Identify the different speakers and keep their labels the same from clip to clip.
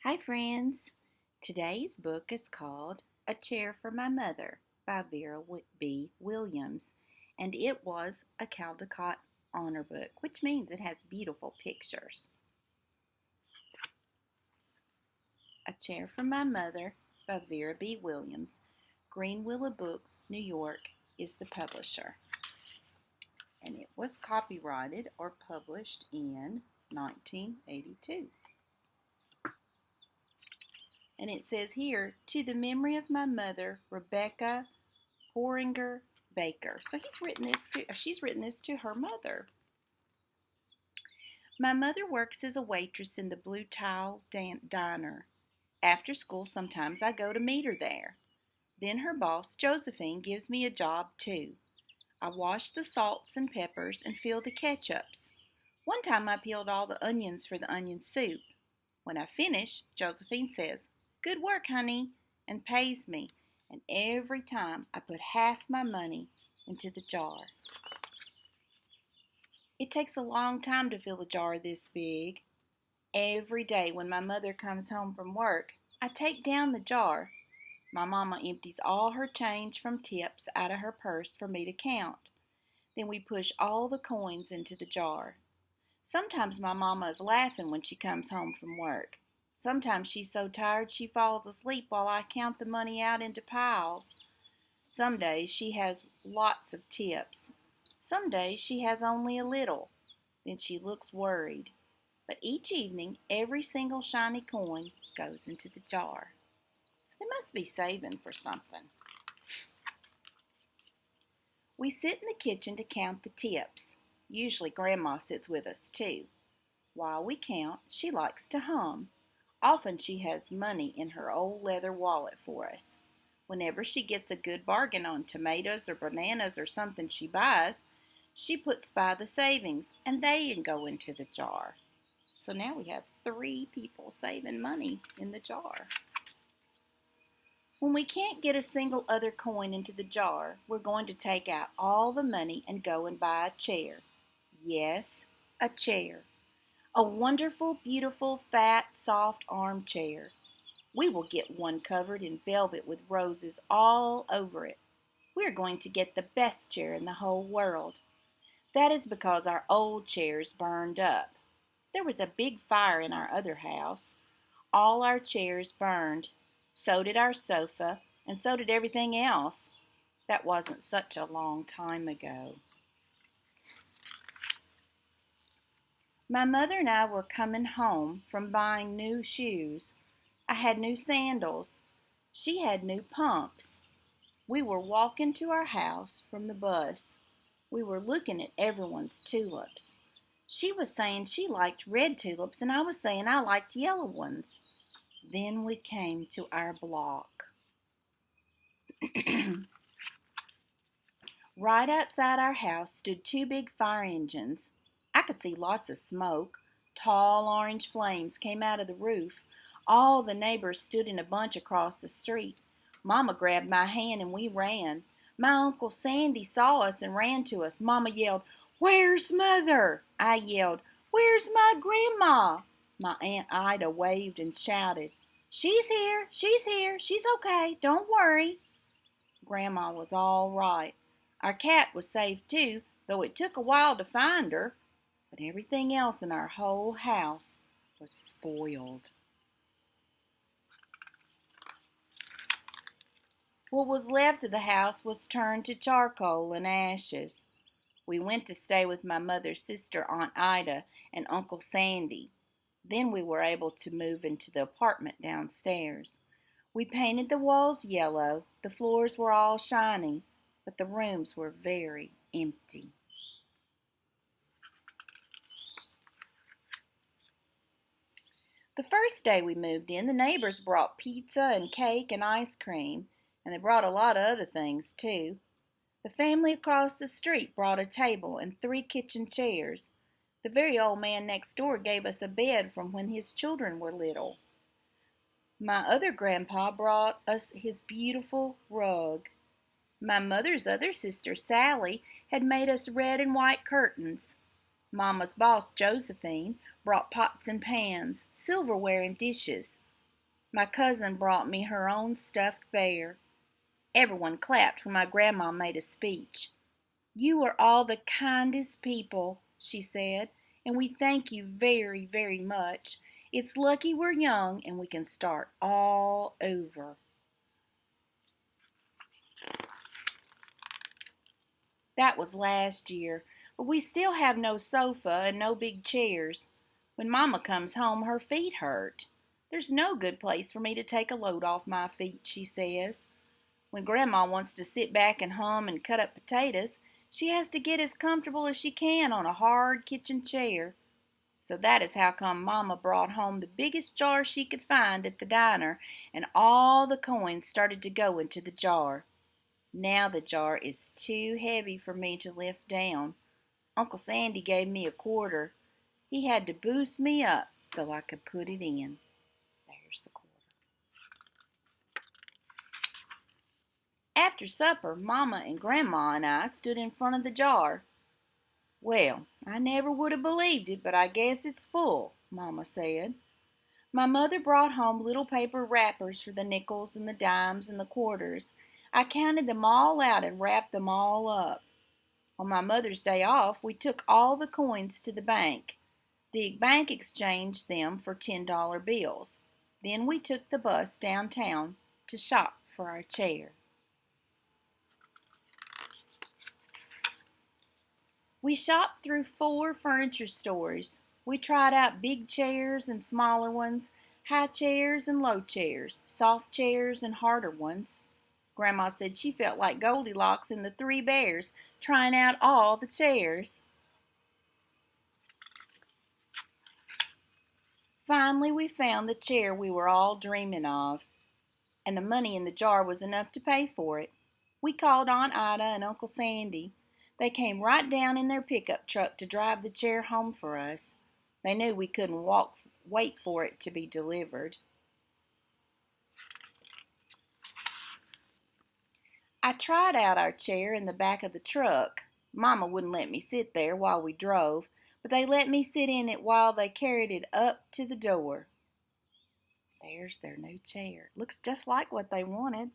Speaker 1: Hi, friends. Today's book is called A Chair for My Mother by Vera B. Williams, and it was a Caldecott Honor Book, which means it has beautiful pictures. A Chair for My Mother by Vera B. Williams. Green Willow Books, New York, is the publisher. And it was copyrighted or published in 1982. And it says here, to the memory of my mother, Rebecca Poringer Baker. So she's written this to her mother. My mother works as a waitress in the Blue Tile Diner. After school, sometimes I go to meet her there. Then her boss, Josephine, gives me a job too. I wash the salts and peppers and fill the ketchups. One time I peeled all the onions for the onion soup. When I finish, Josephine says, "Good work, honey," and pays me. And every time I put half my money into the jar. It takes a long time to fill a jar this big. Every day when my mother comes home from work, I take down the jar. My mama empties all her change from tips out of her purse for me to count. Then we push all the coins into the jar. Sometimes my mama is laughing when she comes home from work. Sometimes she's so tired she falls asleep while I count the money out into piles. Some days she has lots of tips. Some days she has only a little. Then she looks worried. But each evening, every single shiny coin goes into the jar. So they must be saving for something. We sit in the kitchen to count the tips. Usually Grandma sits with us too. While we count, she likes to hum. Often she has money in her old leather wallet for us. Whenever she gets a good bargain on tomatoes or bananas or something she buys, she puts by the savings and they go into the jar. So now we have 3 people saving money in the jar. When we can't get a single other coin into the jar, we're going to take out all the money and go and buy a chair. Yes, a chair. A wonderful, beautiful, fat, soft armchair. We will get one covered in velvet with roses all over it. We are going to get the best chair in the whole world. That is because our old chairs burned up. There was a big fire in our other house. All our chairs burned. So did our sofa, and so did everything else. That wasn't such a long time ago. My mother and I were coming home from buying new shoes. I had new sandals. She had new pumps. We were walking to our house from the bus. We were looking at everyone's tulips. She was saying she liked red tulips, and I was saying I liked yellow ones. Then we came to our block. Right outside our house stood 2 big fire engines. I could see lots of smoke. Tall orange flames came out of the roof. All the neighbors stood in a bunch across the street. Mama grabbed my hand and we ran. My Uncle Sandy saw us and ran to us. Mama yelled, "Where's Mother?" I yelled, "Where's my grandma?" My Aunt Ida waved and shouted, "She's here, she's okay, don't worry." Grandma was all right. Our cat was safe too, though it took a while to find her. But everything else in our whole house was spoiled. What was left of the house was turned to charcoal and ashes. We went to stay with my mother's sister, Aunt Ida, and Uncle Sandy. Then we were able to move into the apartment downstairs. We painted the walls yellow. The floors were all shiny, but the rooms were very empty. The first day we moved in, the neighbors brought pizza and cake and ice cream, and they brought a lot of other things too. The family across the street brought a table and 3 kitchen chairs. The very old man next door gave us a bed from when his children were little. My other grandpa brought us his beautiful rug. My mother's other sister, Sally, had made us red and white curtains. Mama's boss, Josephine, brought pots and pans, silverware and dishes. My cousin brought me her own stuffed bear. Everyone clapped when my grandma made a speech. "You are all the kindest people," she said, "and we thank you very, very much. It's lucky we're young and we can start all over." That was last year, but we still have no sofa and no big chairs. When Mama comes home, her feet hurt. "There's no good place for me to take a load off my feet," she says. When Grandma wants to sit back and hum and cut up potatoes, she has to get as comfortable as she can on a hard kitchen chair. So that is how come Mama brought home the biggest jar she could find at the diner, and all the coins started to go into the jar. Now the jar is too heavy for me to lift down. Uncle Sandy gave me a quarter. He had to boost me up so I could put it in. There's the quarter. After supper, Mama and Grandma and I stood in front of the jar. "Well, I never would have believed it, but I guess it's full," Mama said. My mother brought home little paper wrappers for the nickels and the dimes and the quarters. I counted them all out and wrapped them all up. On my mother's day off, we took all the coins to the bank. The bank exchanged them for $10 bills. Then we took the bus downtown to shop for our chair. We shopped through 4 furniture stores. We tried out big chairs and smaller ones, high chairs and low chairs, soft chairs and harder ones. Grandma said she felt like Goldilocks and the 3 bears trying out all the chairs. Finally, we found the chair we were all dreaming of, and the money in the jar was enough to pay for it. We called Aunt Ida and Uncle Sandy. They came right down in their pickup truck to drive the chair home for us. They knew we couldn't wait for it to be delivered. I tried out our chair in the back of the truck. Mama wouldn't let me sit there while we drove, but they let me sit in it while they carried it up to the door. There's their new chair. Looks just like what they wanted.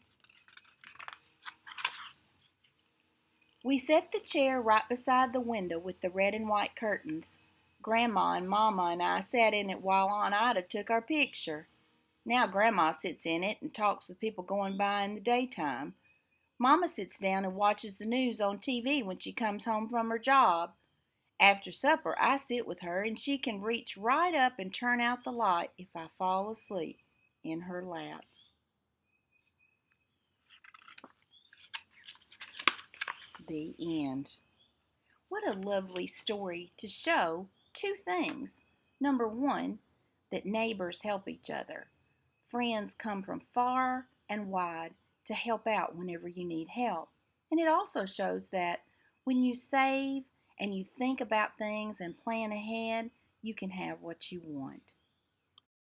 Speaker 1: We set the chair right beside the window with the red and white curtains. Grandma and Mama and I sat in it while Aunt Ida took our picture. Now Grandma sits in it and talks with people going by in the daytime. Mama sits down and watches the news on TV when she comes home from her job. After supper, I sit with her and she can reach right up and turn out the light if I fall asleep in her lap. The end. What a lovely story to show 2 things. Number 1, that neighbors help each other. Friends come from far and wide to help out whenever you need help. And it also shows that when you save and you think about things and plan ahead, you can have what you want.